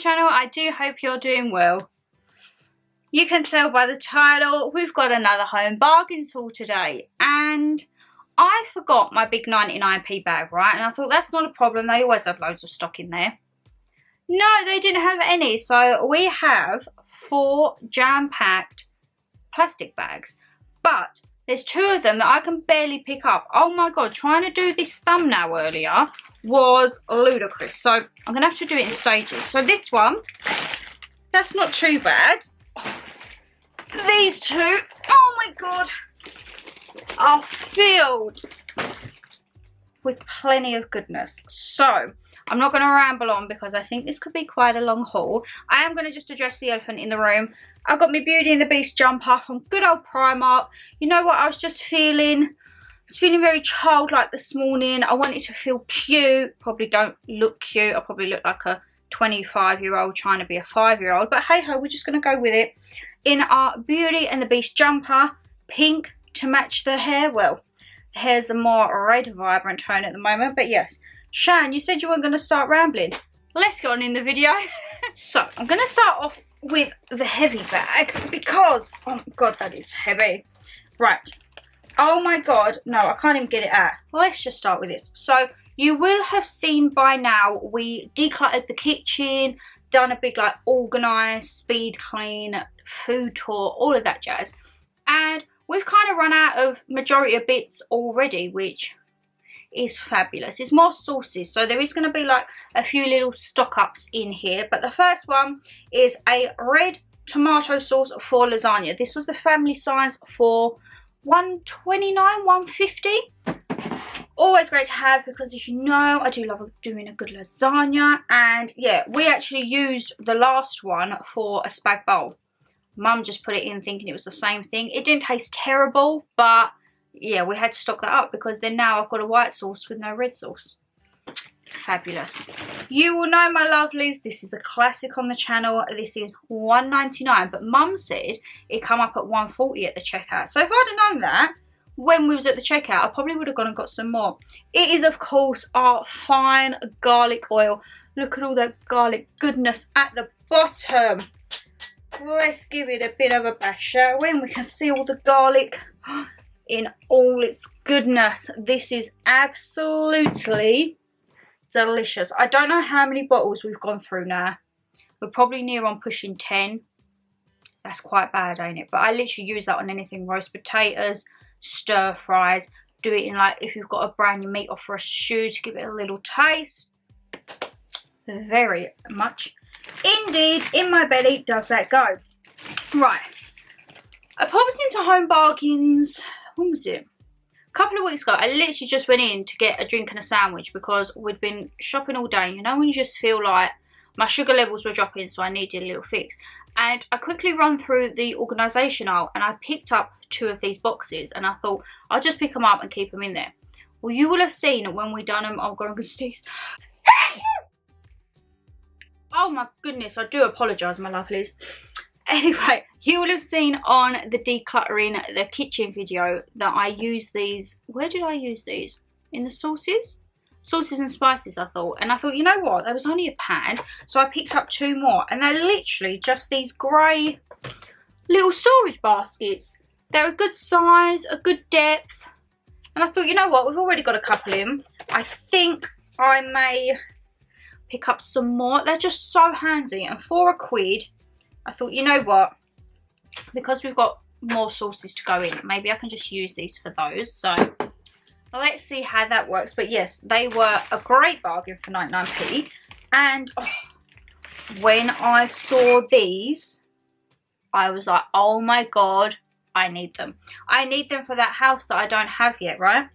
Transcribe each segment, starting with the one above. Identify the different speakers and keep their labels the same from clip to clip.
Speaker 1: channel. I do hope you're doing well. You can tell by the title, we've got another home bargains haul today, and I forgot my big 99p bag, right? And I thought that's not a problem, they always have loads of stock in there. No, they didn't have any, so we have 4 jam-packed plastic bags, but there's 2 of them that I can barely pick up. Oh my god, trying to do this thumbnail earlier was ludicrous, so I'm gonna have to do it in stages. So this one, that's not too bad. These 2, oh my god, are filled with plenty of goodness. So I'm not going to ramble on because I think this could be quite a long haul. I am going to just address the elephant in the room. I've got my Beauty and the Beast jumper from good old Primark. You know what, I was feeling very childlike this morning. I wanted to feel cute. Probably don't look cute. I probably look like a 25-year-old trying to be a 5-year-old. But hey ho, we're just going to go with it. In our Beauty and the Beast jumper, pink to match the hair. Well, the hair's a more red vibrant tone at the moment, but yes. Shan, you said you weren't going to start rambling. Let's get on in the video. So, I'm going to start off with the heavy bag because, oh my god, that is heavy. Right. Oh my god, no, I can't even get it out. Let's just start with this. So, you will have seen by now, we decluttered the kitchen, done a big like organised, speed clean, food tour, all of that jazz. And we've kind of run out of majority of bits already, which is fabulous. It's more sauces, so there is going to be like a few little stock ups in here. But the first one is a red tomato sauce for lasagna. This was the family size for $1.29, $1.50. Always great to have because, as you know, I do love doing a good lasagna. And yeah, we actually used the last one for a spag bowl. Mum just put it in thinking it was the same thing. It didn't taste terrible, but yeah, we had to stock that up because then now I've got a white sauce with no red sauce. Fabulous. You will know, my lovelies, this is a classic on the channel. This is $1.99, but Mum said it come up at $1.40 at the checkout. So if I'd have known that when we was at the checkout, I probably would have gone and got some more. It is, of course, our fine garlic oil. Look at all that garlic goodness at the bottom. Let's give it a bit of a bash, shall we? And we can see all the garlic in all its goodness. This is absolutely delicious. I don't know how many bottles we've gone through now. We're probably near on pushing 10. That's quite bad, ain't it? But I literally use that on anything. Roast potatoes, stir fries. Do it in like if you've got to brown your meat off for a stew to give it a little taste. Very much indeed in my belly does that go. Right. I popped into Home Bargains, when was it? A couple of weeks ago. I literally just went in to get a drink and a sandwich because we'd been shopping all day. You know when you just feel like my sugar levels were dropping, so I needed a little fix. And I quickly run through the organisation aisle and I picked up 2 of these boxes and I thought I'll just pick them up and keep them in there. Well, you will have seen when we done them. Oh, God, I'm sneeze. Oh my goodness, I do apologise, my lovelies. Anyway, you will have seen on the decluttering the kitchen video that I use these. Where did I use these? In the sauces? Sauces and spices, I thought. And I thought, you know what? There was only a pan. So I picked up 2 more. And they're literally just these grey little storage baskets. They're a good size, a good depth. And I thought, you know what? We've already got a couple in. I think I may pick up some more. They're just so handy. And for £1, I thought, you know what, because we've got more sauces to go in, maybe I can just use these for those. So let's see how that works. But yes, they were a great bargain for 99p. And oh, when I saw these, I was like, oh my god, I need them. I need them for that house that I don't have yet, right?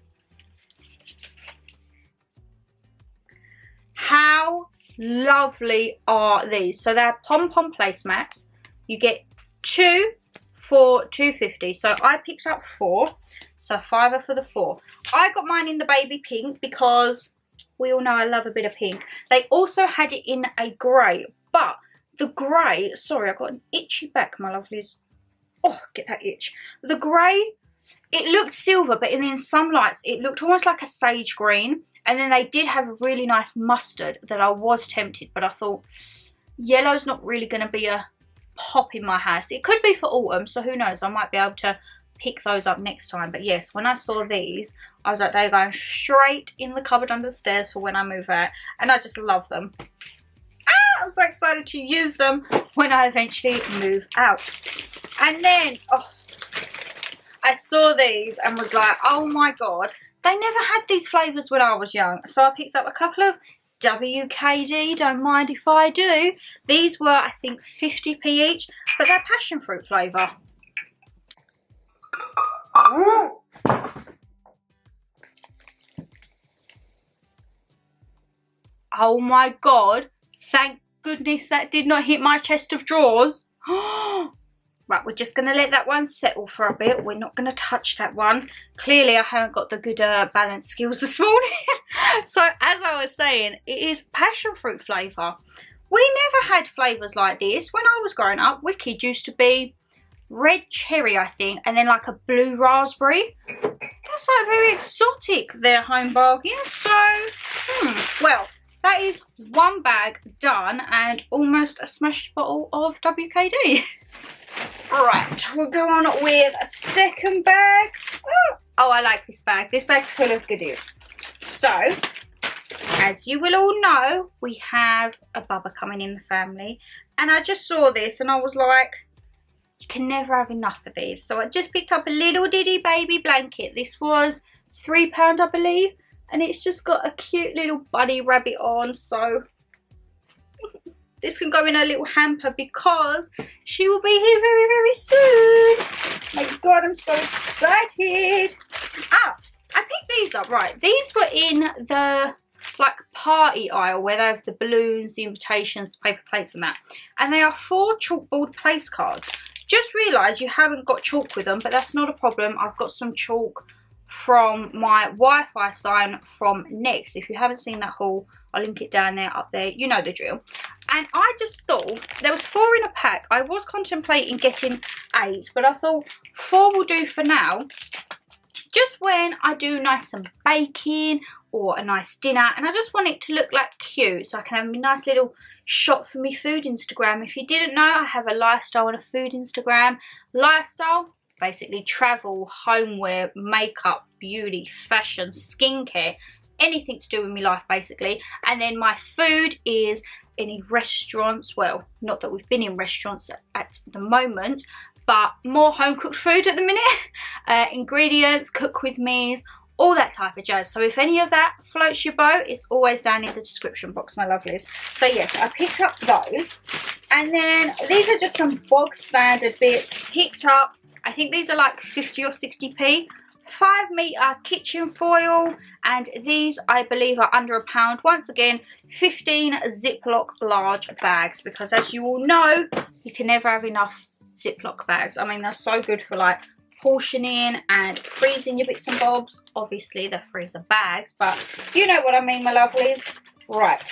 Speaker 1: How lovely are these? So they're pom-pom placemats. You get 2 for $2.50. So I picked up 4. So £5 for the 4. I got mine in the baby pink because we all know I love a bit of pink. They also had it in a grey, but the grey, sorry, I've got an itchy back, my lovelies. Oh, get that itch. The grey, it looked silver, but in some lights it looked almost like a sage green. And then they did have a really nice mustard that I was tempted, but I thought, Yellow's not really going to be a pop in my house. It could be for autumn, so who knows, I might be able to pick those up next time. But yes, when I saw these, I was like, they're going straight in the cupboard under the stairs for when I move out, and I just love them. I'm so excited to use them when I eventually move out. And then I saw these and was like, oh my god, they never had these flavours when I was young. So I picked up a couple of WKD, don't mind if I do. These were, I think, 50p each, but they're passion fruit flavour. Oh my god, thank goodness that did not hit my chest of drawers. Right, we're just going to let that one settle for a bit. We're not going to touch that one. Clearly, I haven't got the good balance skills this morning. So, as I was saying, it is passion fruit flavour. We never had flavours like this. When I was growing up, Wicked used to be red cherry, I think, and then like a blue raspberry. That's like very exotic, their home bargains. So, well, that is one bag done and almost a smashed bottle of WKD. Right, we'll go on with a second bag. Oh, I like this bag. This bag's full of goodies. So, as you will all know, we have a bubba coming in the family. And I just saw this and I was like, you can never have enough of these. So I just picked up a little diddy baby blanket. This was £3, I believe. And it's just got a cute little bunny rabbit on. So this can go in a little hamper because she will be here very, very soon. My god, I'm so excited. Ah, I picked these up, right. These were in the like party aisle where they have the balloons, the invitations, the paper plates and that. And they are 4 chalkboard place cards. Just realised you haven't got chalk with them, but that's not a problem. I've got some chalk from my Wi-Fi sign from Next. If you haven't seen that haul, I'll link it down there, up there, you know the drill. And I just thought there was 4 in a pack. I was contemplating getting 8, but I thought 4 will do for now. Just when I do nice some baking or a nice dinner, and I just want it to look like cute, so I can have a nice little shot for me food Instagram. If you didn't know, I have a lifestyle and a food Instagram. Lifestyle, basically travel, homeware, makeup, beauty, fashion, skincare, anything to do with my life basically. And then my food is any restaurants, well, not that we've been in restaurants at the moment, but more home cooked food at the minute. Ingredients, cook with me's, all that type of jazz. So if any of that floats your boat, it's always down in the description box, my lovelies. So yes, I picked up those. And then these are just some bog standard bits picked up. I think these are like 50 or 60p. 5 metre kitchen foil, and these I believe are under £1. Once again, 15 Ziploc large bags, because as you all know, you can never have enough Ziploc bags. I mean, they're so good for like portioning and freezing your bits and bobs. Obviously they're freezer bags, but you know what I mean, my lovelies. Right,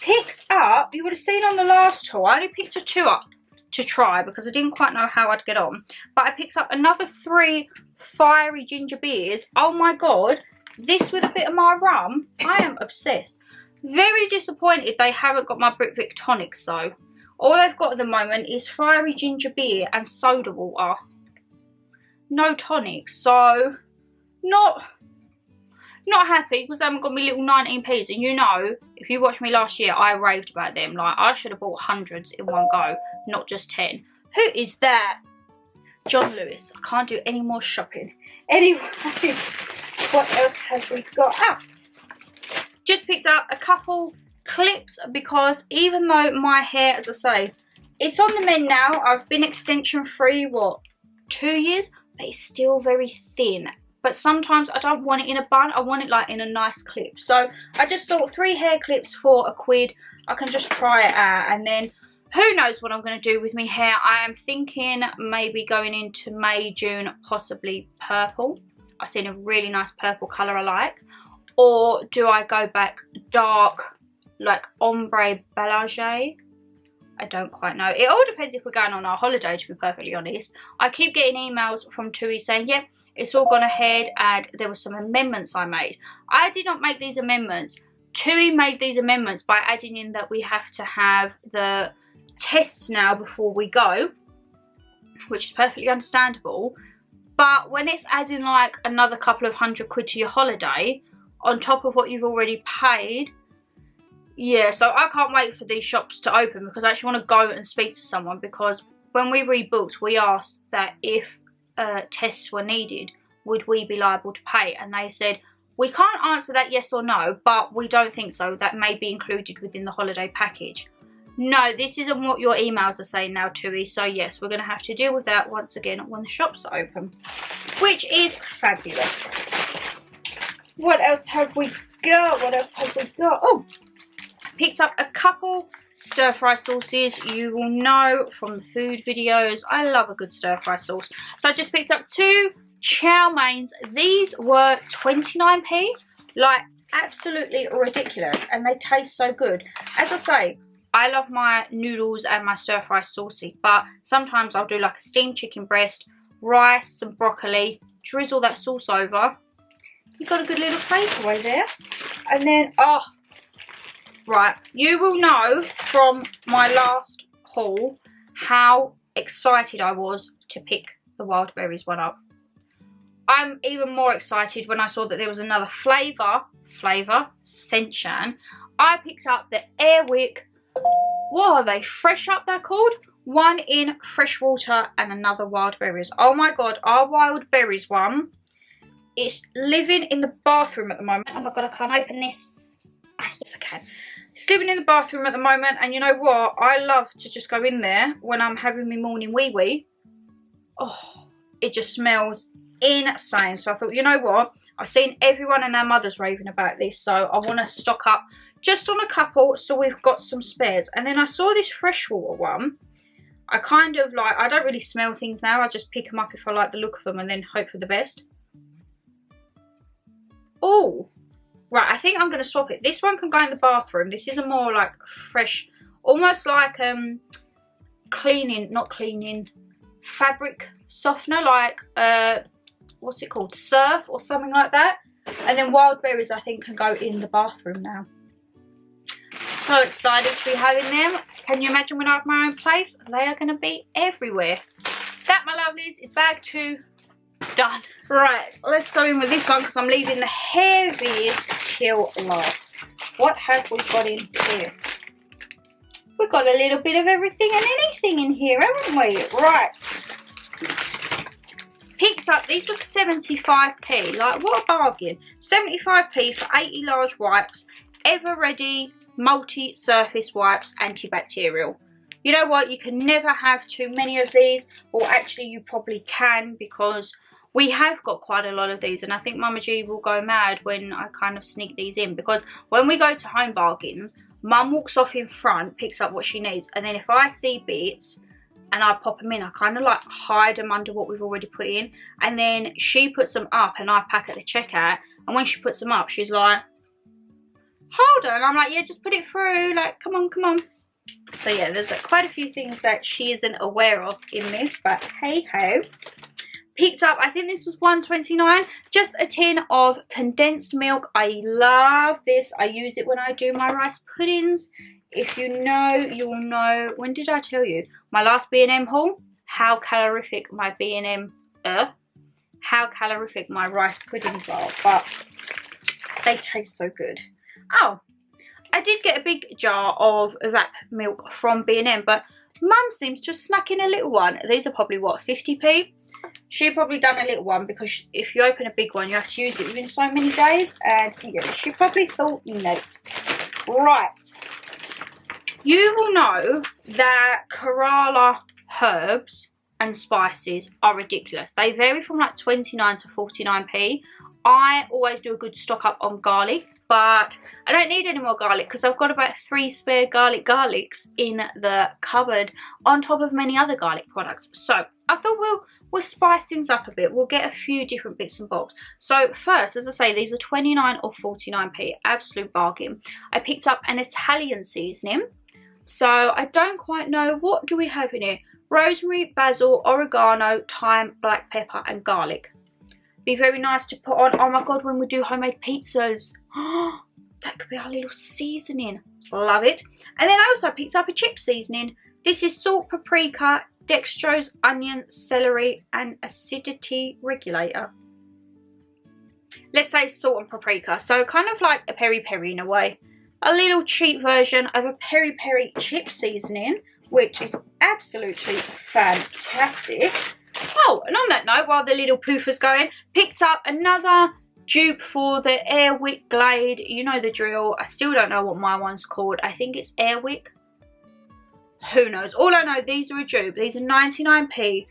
Speaker 1: picked up, you would have seen on the last haul, I only picked a 2 up to try because I didn't quite know how I'd get on, but I picked up another 3 fiery ginger beers. Oh my god, this with a bit of my rum. I am obsessed. Very disappointed they haven't got my Britvic tonics though. All they've got at the moment is fiery ginger beer and soda water, no tonics. So not happy because I haven't got my little 19p's. And you know, if you watched me last year, I raved about them. Like, I should have bought hundreds in one go, not just 10. Who is that? John Lewis. I can't do any more shopping. Anyway, what else have we got? Just picked up a couple clips because even though my hair, as I say, it's on the mend now. I've been extension free, what, 2 years? But it's still very thin. But sometimes I don't want it in a bun. I want it like in a nice clip. So I just thought 3 hair clips for £1. I can just try it out. And then who knows what I'm going to do with my hair. I am thinking maybe going into May, June, possibly purple. I've seen a really nice purple colour I like. Or do I go back dark, like ombre beige? I don't quite know. It all depends if we're going on our holiday, to be perfectly honest. I keep getting emails from Tui saying, yep, it's all gone ahead and there were some amendments I made. I did not make these amendments. TUI made these amendments by adding in that we have to have the tests now before we go, which is perfectly understandable. But when it's adding like another couple of £100 to your holiday on top of what you've already paid, yeah, so I can't wait for these shops to open, because I actually want to go and speak to someone, because when we rebooked we asked that if tests were needed, would we be liable to pay, and they said we can't answer that yes or no, but we don't think so, that may be included within the holiday package. No, this isn't what your emails are saying now, TUI, so yes, we're going to have to deal with that once again when the shops are open, which is fabulous. What else have we got? Oh, picked up a couple stir fry sauces. You will know from the food videos I love a good stir fry sauce, so I just picked up 2 chow mains. These were 29p, like absolutely ridiculous, and they taste so good. As I say, I love my noodles and my stir fry saucy, but sometimes I'll do like a steamed chicken breast, rice, some broccoli, drizzle that sauce over. You got a good little takeaway there. And then, oh, right, you will know from my last haul how excited I was to pick the wild berries one up. I'm even more excited when I saw that there was another flavour, scent shan. I picked up the Airwick, what are they, Fresh Up they're called? One in freshwater and another wild berries. Oh my god, our wild berries one, it's living in the bathroom at the moment. Oh my god, I can't open this. Yes, I can. It's living in the bathroom at the moment, and you know what? I love to just go in there when I'm having my morning wee-wee. Oh, it just smells insane. So I thought, you know what? I've seen everyone and their mothers raving about this, so I want to stock up just on a couple so we've got some spares. And then I saw this freshwater one. I kind of like, I don't really smell things now. I just pick them up if I like the look of them and then hope for the best. Oh, right, I think I'm going to swap it. This one can go in the bathroom. This is a more like fresh, almost like fabric softener, like what's it called, surf or something like that. And then wild berries I think can go in the bathroom now. So excited to be having them. Can you imagine when I have my own place? They are going to be everywhere. That, my lovelies, is bag 2 done. Right, let's go in with this one because I'm leaving the heaviest till last. What have we got in here? We've got a little bit of everything and anything in here, haven't we? Right. Picked up, these were 75p. Like, what a bargain. 75p for 80 large wipes. Ever Ready multi-surface wipes, antibacterial. You know what? You can never have too many of these. Or actually, you probably can, because we have got quite a lot of these, and I think Mama G will go mad when I kind of sneak these in, because when we go to Home Bargains, Mum walks off in front, picks up what she needs, and then if I see bits and I pop them in, I kind of like hide them under what we've already put in, and then she puts them up and I pack at the checkout, and when she puts them up, she's like, hold on. I'm like, yeah, just put it through, like, come on, come on. So yeah, there's quite a few things that she isn't aware of in this, but hey ho. Picked up, I think this was $1.29, just a tin of condensed milk. I love this. I use it when I do my rice puddings. If you know, you will know. When did I tell you? My last B&M haul, how calorific my how calorific my rice puddings are, but they taste so good. Oh, I did get a big jar of that milk from B&M, but Mum seems to have snuck in a little one. These are probably, what, 50p? She probably done a little one, because if you open a big one, you have to use it within so many days. And yeah, she probably thought, no. Right. You will know that Kerala herbs and spices are ridiculous. They vary from like 29 to 49p. I always do a good stock up on garlic, but I don't need any more garlic because I've got about 3 spare garlics in the cupboard on top of many other garlic products. So I thought we'll spice things up a bit. We'll get a few different bits and bobs. So first, as I say, these are 29 or 49p, absolute bargain. I picked up an Italian seasoning. So I don't quite know, what do we have in here? Rosemary, basil, oregano, thyme, black pepper and garlic. Be very nice to put on, oh my god, when we do homemade pizzas. that could be our little seasoning. Love it. And then I also picked up a chip seasoning. This is salt, paprika, dextrose, onion, celery, and acidity regulator. Let's say salt and paprika. So kind of like a peri-peri in a way. A little cheap version of a peri-peri chip seasoning, which is absolutely fantastic. Oh, and on that note, while the little poofer's going, picked up another dupe for the Airwick Glade. You know the drill. I still don't know what my one's called. I think it's Airwick. Who knows? All I know, these are a dupe. These are 99p.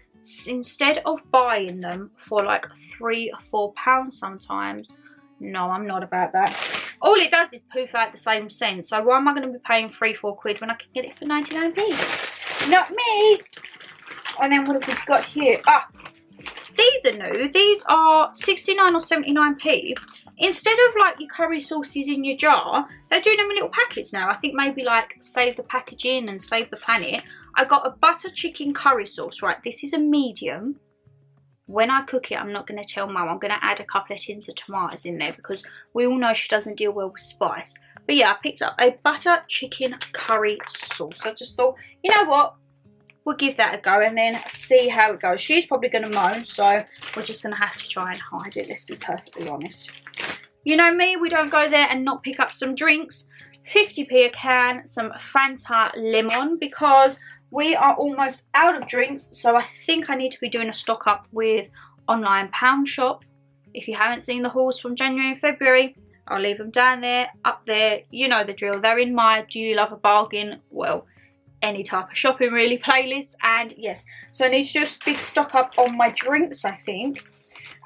Speaker 1: Instead of buying them for like £3 or £4 sometimes. No, I'm not about that. All it does is poof out the same scent. So why am I going to be paying £3 or £4 when I can get it for 99p? Not me. And then what have we got here? Ah, these are new. These are 69 or 79p. Instead of like your curry sauces in your jar, they're doing them in little packets now. I think maybe like save the packaging and save the planet. I got a butter chicken curry sauce. Right, this is a medium. When I cook it, I'm not going to tell Mum. I'm going to add a couple of tins of tomatoes in there because we all know she doesn't deal well with spice. But yeah, I picked up a butter chicken curry sauce. I just thought, you know what? We'll give that a go and then see how it goes. She's probably going to moan, so we're just going to have to try and hide it. Let's be perfectly honest. You know me, we don't go there and not pick up some drinks. 50p a can, some Fanta lemon because we are almost out of drinks, so I think I need to be doing a stock up with online pound shop. If you haven't seen the hauls from January and February, I'll leave them down there, up there. You know the drill. They're in my Do You Love a Bargain? Well, any type of shopping really playlist. And yes, so I need to just big stock up on my drinks, I think.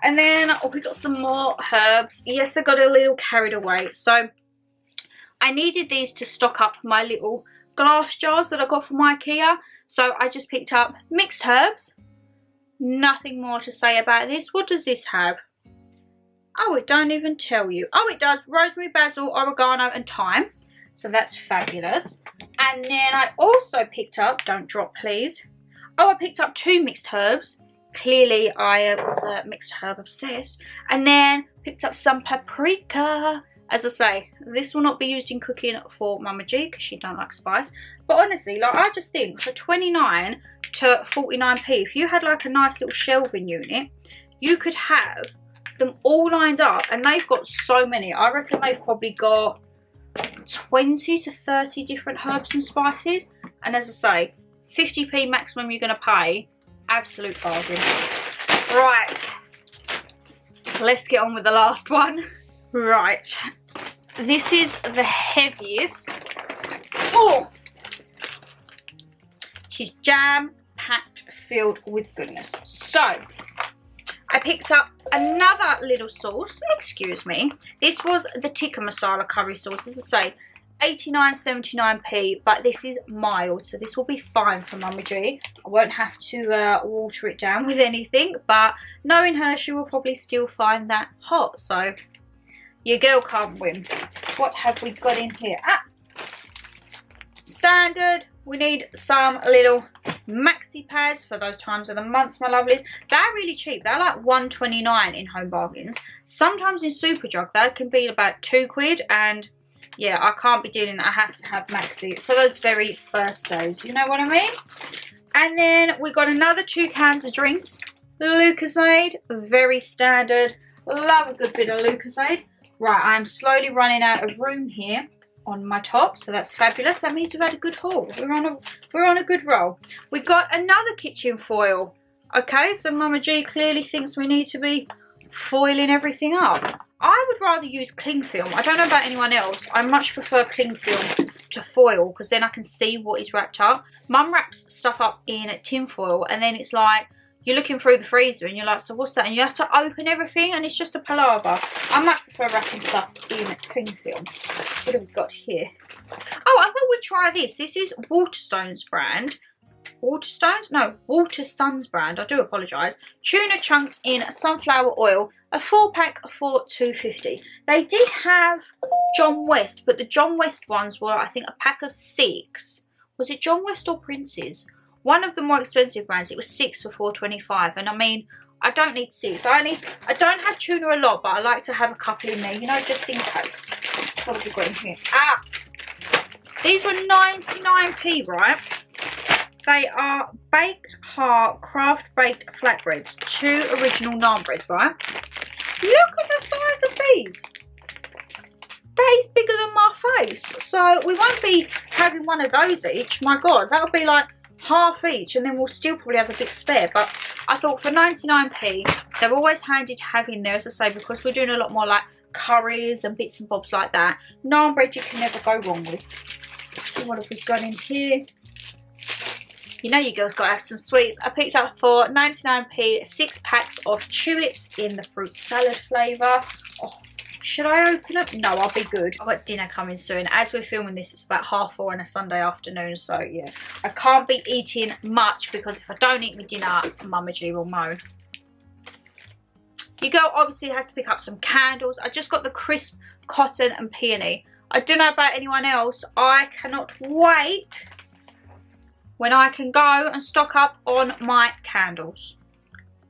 Speaker 1: And then we got some more herbs. Yes, I got a little carried away. So I needed these to stock up my little glass jars that I got from IKEA. So I just picked up mixed herbs. Nothing more to say about this. What does this have? Oh, it don't even tell you. Oh, it does. Rosemary, basil, oregano and thyme. So that's fabulous. And then I also picked up, don't drop please. Oh, I picked up 2 mixed herbs. Clearly I was mixed herb obsessed. And then picked up some paprika. As I say, this will not be used in cooking for Mama G because she don't like spice. But honestly, like I just think for 29 to 49p, if you had like a nice little shelving unit, you could have them all lined up. And they've got so many. I reckon they've probably got 20 to 30 different herbs and spices. And as I say, 50p maximum you're going to pay. Absolute bargain. Right. Let's get on with the last one. Right, this is the heaviest. Oh, she's jam-packed, filled with goodness. So, I picked up another little sauce. Excuse me. This was the tikka masala curry sauce. As I say, 89.79p, but this is mild, so this will be fine for Mama G. I won't have to water it down with anything, but knowing her, she will probably still find that hot. So your girl can't win. What have we got in here? Ah, standard. We need some little maxi pads for those times of the months, my lovelies. They're really cheap. They're like $1.29 in Home Bargains. Sometimes in Superdrug, they can be about £2, and yeah, I can't be dealing. I have to have maxi for those very first days. You know what I mean? And then we got another 2 cans of drinks. Lucozade, very standard. Love a good bit of Lucozade. Right, I'm slowly running out of room here on my top, so that's fabulous. That means we've had a good haul. We're on a good roll. We've got another kitchen foil. Okay, so Mama G clearly thinks we need to be foiling everything up. I would rather use cling film. I don't know about anyone else. I much prefer cling film to foil because then I can see what is wrapped up. Mum wraps stuff up in tin foil and then it's like you're looking through the freezer and you're like, so what's that? And you have to open everything and it's just a palaver. I much prefer wrapping stuff in cling film. What have we got here? Oh, I thought we'd try this. This is Waterstone's brand. Waterstones? No, Waterson's brand. I do apologise. Tuna chunks in sunflower oil. A 4-pack for $2.50. They did have John West, but the John West ones were, I think, a pack of 6. Was it John West or Prince's? One of the more expensive brands. It was 6 for $4.25. And I mean, I don't need 6. I don't have tuna a lot, but I like to have a couple in there, you know, just in case. What have we got in here? Ah! These were 99p, right? They are baked heart craft baked flatbreads. 2 original naan breads, right? Look at the size of these. That is bigger than my face. So we won't be having one of those each. My God, that'll be like half each, and then we'll still probably have a bit spare. But I thought for 99p, they're always handy to have in there, as I say, because we're doing a lot more like curries and bits and bobs like that. Naan bread you can never go wrong with. What have we got in here? You know you girls got to have some sweets. I picked up for 99p 6 packs of Chewits in the fruit salad flavour. Oh, should I open it? No, I'll be good. I've got dinner coming soon. As we're filming this, it's about 4:30 on a Sunday afternoon. So yeah, I can't be eating much because if I don't eat my dinner, Mama G will moan. Your girl obviously has to pick up some candles. I just got the crisp cotton and peony. I don't know about anyone else. I cannot wait when I can go and stock up on my candles.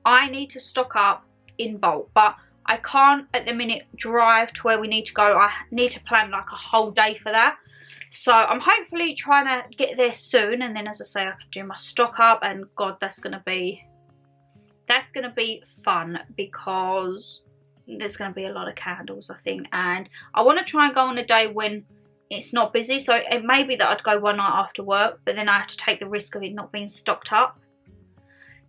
Speaker 1: I need to stock up in bulk, but I can't at the minute drive to where we need to go. I need to plan like a whole day for that. So I'm hopefully trying to get there soon, and then as I say, I can do my stock up, and God, that's gonna be fun because there's gonna be a lot of candles, I think, and I want to try and go on a day when it's not busy. So it may be that I'd go one night after work, but then I have to take the risk of it not being stocked up.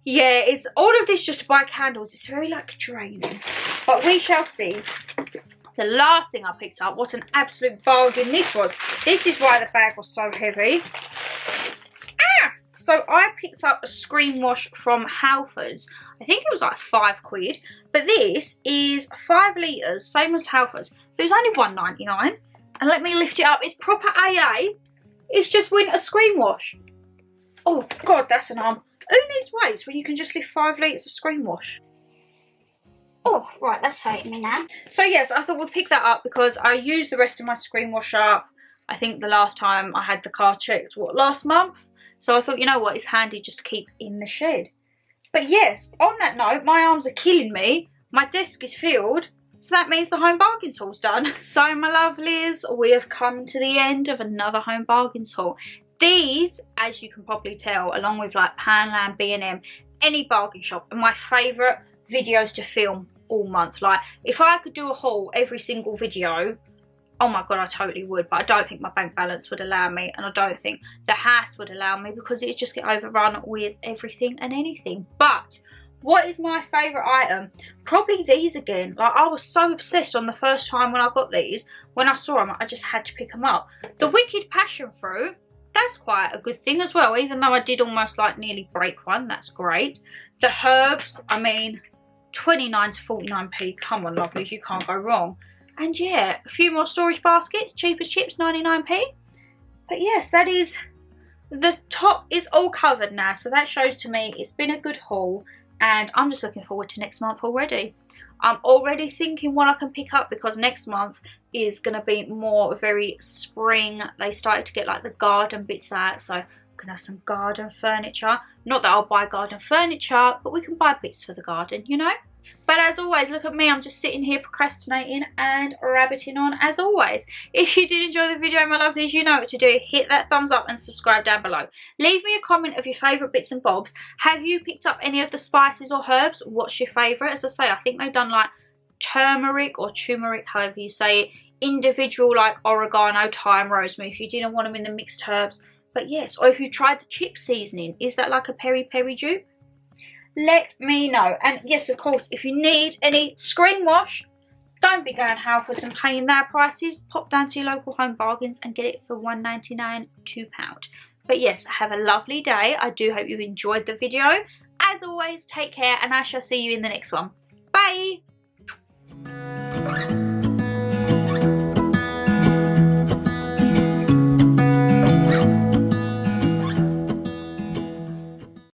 Speaker 1: Yeah, it's all of this just to buy candles. It's very like draining, but we shall see. The last thing I picked up, what an absolute bargain this was. This is why the bag was so heavy. So I picked up a screen wash from Halfords. I think it was like £5, but this is 5 litres, same as Halfords, but it was only £1.99. And let me lift it up. It's proper AA. It's just winter screen wash. Oh God, that's an arm. Who needs weights when you can just lift 5 litres of screen wash?
Speaker 2: Oh, right, that's hurting me now.
Speaker 1: So yes, I thought we'd pick that up because I used the rest of my screen wash up. I think the last time I had the car checked, what, last month? So I thought, you know what, it's handy just to keep in the shed. But yes, on that note, my arms are killing me. My desk is filled. So that means the home bargains haul's done. So my lovelies, we have come to the end of another home bargains haul. These, as you can probably tell, along with like Poundland, B&M, any bargain shop, are my favourite videos to film all month. Like if I could do a haul every single video, oh my God, I totally would, but I don't think my bank balance would allow me, and I don't think the house would allow me because it just get overrun with everything and anything. But what is my favourite item? Probably these again. Like I was so obsessed on the first time when I got these. When I saw them, I just had to pick them up. The Wicked Passion Fruit, that's quite a good thing as well, even though I did almost like nearly break one. That's great. The herbs, I mean, 29 to 49p. Come on, lovelies, you can't go wrong. And yeah, a few more storage baskets, cheap as chips, 99p. But yes, that is, the top is all covered now. So that shows to me it's been a good haul. And I'm just looking forward to next month already. I'm already thinking what I can pick up because next month is going to be more very spring. They started to get like the garden bits out. So I'm going to have some garden furniture. Not that I'll buy garden furniture, but we can buy bits for the garden, you know. But as always, look at me, I'm just sitting here procrastinating and rabbiting on as always. If you did enjoy the video, my lovelies, you know what to do. Hit that thumbs up and subscribe down below. Leave me a comment of your favourite bits and bobs. Have you picked up any of the spices or herbs? What's your favourite? As I say, I think they've done like turmeric or turmeric, however you say it. Individual like oregano, thyme, rosemary if you didn't want them in the mixed herbs. But yes, or if you tried the chip seasoning, is that like a peri-peri dupe? Let me know. And yes, of course, if you need any screen wash, don't be going Halfords and paying their prices. Pop down to your local home bargains and get it for £1.99, £2. But yes, have a lovely day. I do hope you enjoyed the video. As always, take care and I shall see you in the next one. Bye!